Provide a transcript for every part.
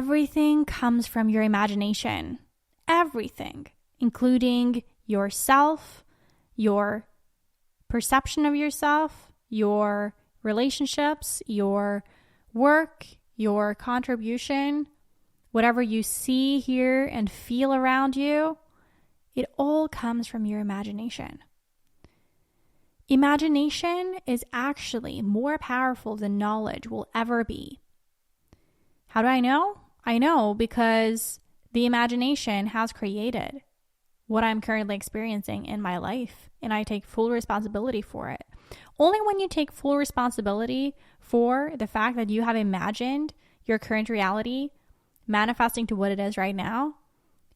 everything comes from your imagination. Everything, including yourself, your perception of yourself, your relationships, your work, your contribution, whatever you see, hear, and feel around you, it all comes from your imagination. Imagination is actually more powerful than knowledge will ever be. How do I know? I know because the imagination has created what I'm currently experiencing in my life, and I take full responsibility for it. Only when you take full responsibility for the fact that you have imagined your current reality manifesting to what it is right now,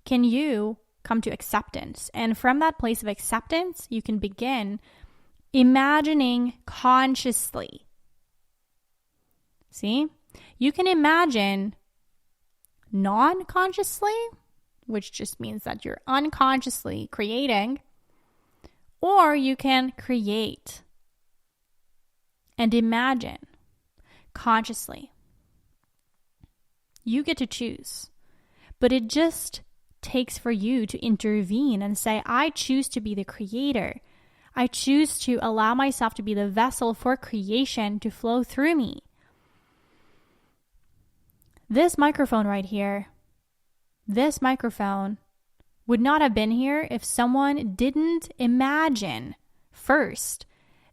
can you come to acceptance. And from that place of acceptance, you can begin imagining consciously. See? You can imagine non-consciously, which just means that you're unconsciously creating, or you can create and imagine consciously. You get to choose, but it just takes for you to intervene and say, I choose to be the creator. I choose to allow myself to be the vessel for creation to flow through me. This microphone right here, this microphone would not have been here if someone didn't imagine first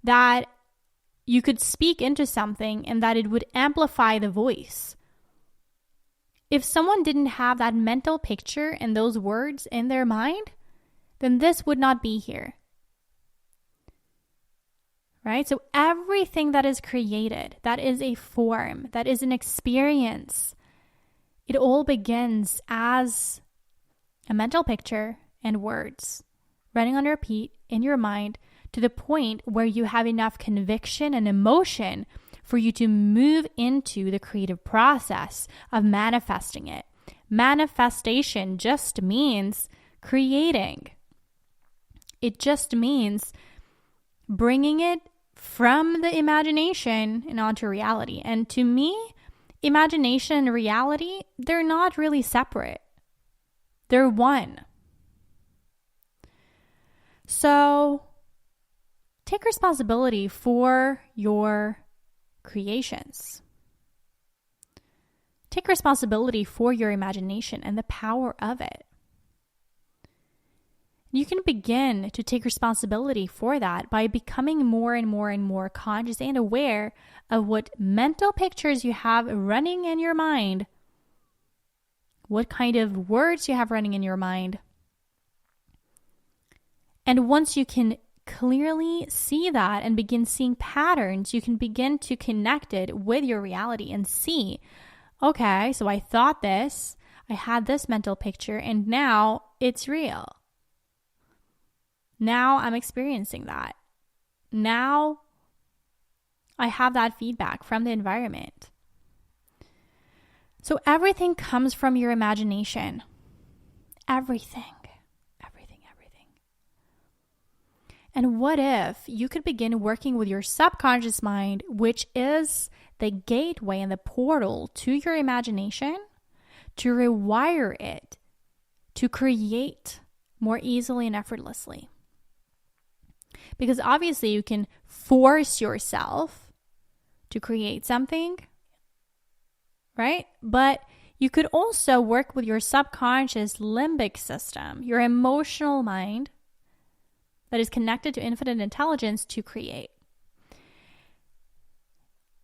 that you could speak into something and that it would amplify the voice. If someone didn't have that mental picture and those words in their mind, then this would not be here. Right? So everything that is created, that is a form, that is an experience, it all begins as a mental picture and words running on repeat in your mind to the point where you have enough conviction and emotion for you to move into the creative process of manifesting it. Manifestation just means creating. It just means bringing it from the imagination and onto reality. And to me, imagination and reality, they're not really separate. They're one. So take responsibility for your creations. Take responsibility for your imagination and the power of it. You can begin to take responsibility for that by becoming more and more and more conscious and aware of what mental pictures you have running in your mind, what kind of words you have running in your mind. And once you can clearly see that and begin seeing patterns, you can begin to connect it with your reality and see, okay, so I thought this, I had this mental picture, and now it's real. Now I'm experiencing that. Now I have that feedback from the environment. So everything comes from your imagination. Everything. And what if you could begin working with your subconscious mind, which is the gateway and the portal to your imagination, to rewire it, to create more easily and effortlessly? Because obviously you can force yourself to create something, right? But you could also work with your subconscious limbic system, your emotional mind, that is connected to infinite intelligence to create.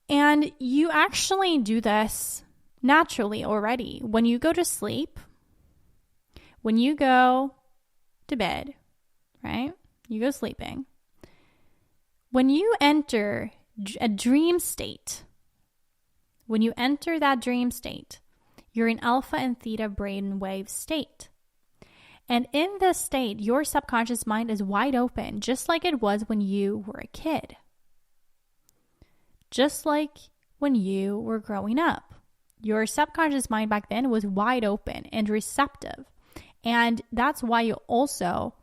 And you actually do this naturally already. When you go to sleep, when you go to bed, right? You go sleeping. When you enter a dream state, when you enter that dream state, you're in alpha and theta brainwave state. And in this state, your subconscious mind is wide open, just like it was when you were a kid. Just like when you were growing up. Your subconscious mind back then was wide open and receptive. And that's why you also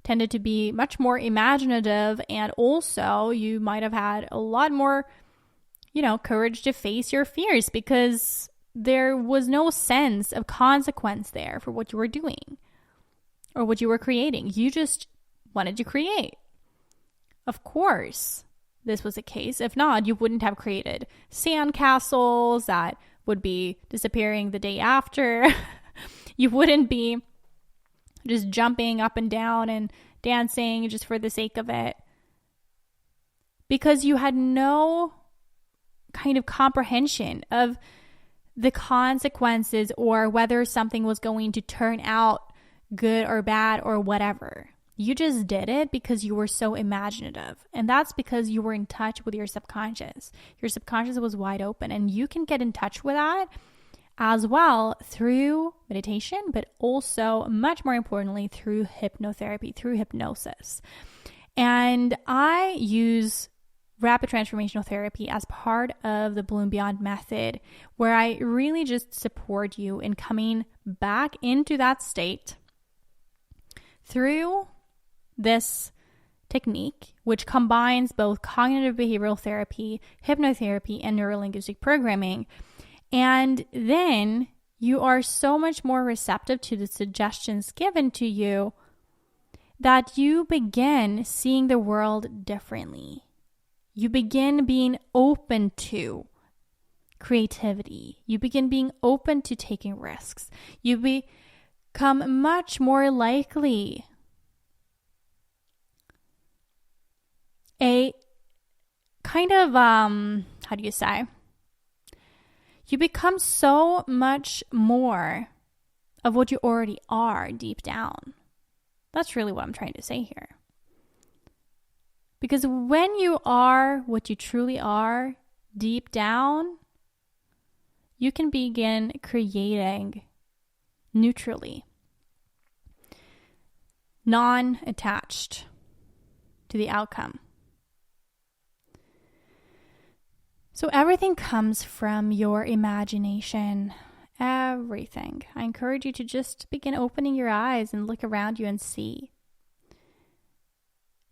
tended to be much more imaginative, and also you might have had a lot more, courage to face your fears, because there was no sense of consequence there for what you were doing or what you were creating. You just wanted to create. Of course, this was the case. If not, you wouldn't have created sandcastles that would be disappearing the day after. You wouldn't be just jumping up and down and dancing just for the sake of it. Because you had no kind of comprehension of the consequences or whether something was going to turn out good or bad or whatever. You just did it because you were so imaginative. And that's because you were in touch with your subconscious. Your subconscious was wide open, and you can get in touch with that as well through meditation, but also much more importantly through hypnotherapy, through hypnosis. And I use Rapid Transformational Therapy as part of the Bloom Beyond method, where I really just support you in coming back into that state through this technique, which combines both cognitive behavioral therapy, hypnotherapy, and neurolinguistic programming. And then you are so much more receptive to the suggestions given to you that you begin seeing the world differently. You begin being open to creativity. You begin being open to taking risks. You become much more likely a kind of, how do you say? You become so much more of what you already are deep down. That's really what I'm trying to say here. Because when you are what you truly are deep down, you can begin creating neutrally, non-attached to the outcome. So everything comes from your imagination. Everything. I encourage you to just begin opening your eyes and look around you and see.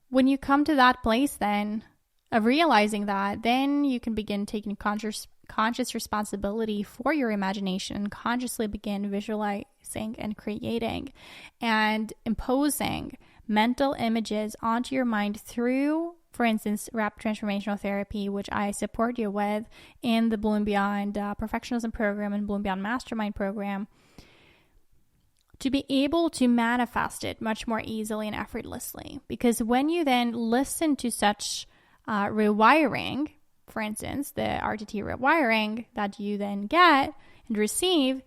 When you come to that place then of realizing that, then you can begin taking conscious responsibility for your imagination and consciously begin visualizing and creating and imposing mental images onto your mind through, for instance, Rapid Transformational Therapy, which I support you with in the Bloom Beyond Perfectionism program and Bloom Beyond Mastermind program, to be able to manifest it much more easily and effortlessly. Because when you then listen to such rewiring, for instance, the RTT rewiring that you then get and receive,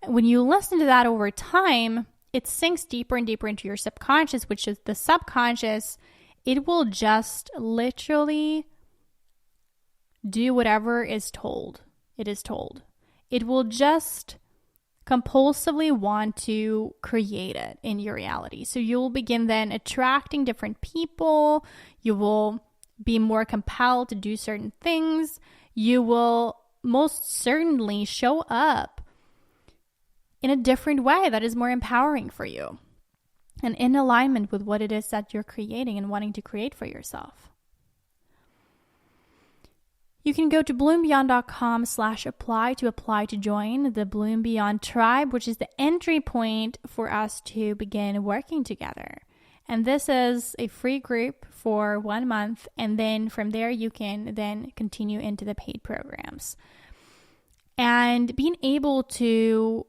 when you listen to that over time, it sinks deeper and deeper into your subconscious, which is the subconscious. It will just literally do whatever it is told. It will just compulsively want to create it in your reality. So you'll begin then attracting different people. You will be more compelled to do certain things. You will most certainly show up in a different way that is more empowering for you and in alignment with what it is that you're creating and wanting to create for yourself. You can go to bloombeyond.com/apply to apply to join the Bloom Beyond tribe, which is the entry point for us to begin working together. And this is a free group for 1 month. And then from there, you can then continue into the paid programs. And being able to,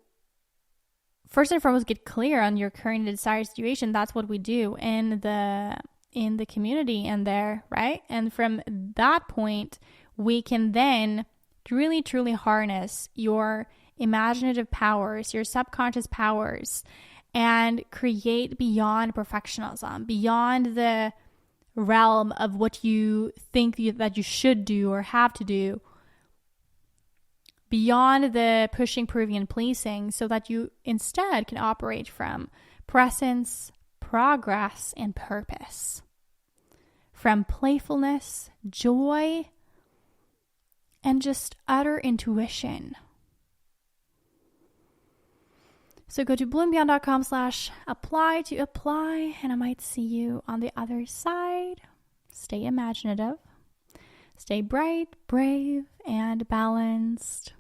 first and foremost, get clear on your current and desired situation. That's what we do in the community and there, right? And from that point, we can then really, truly harness your imaginative powers, your subconscious powers, and create beyond perfectionism, beyond the realm of what you think that you should do or have to do, beyond the pushing, proving, and pleasing, so that you instead can operate from presence, progress, and purpose, from playfulness, joy, and just utter intuition. So go to bloombeyond.com/apply to apply, and I might see you on the other side. Stay imaginative, stay bright, brave, and balanced.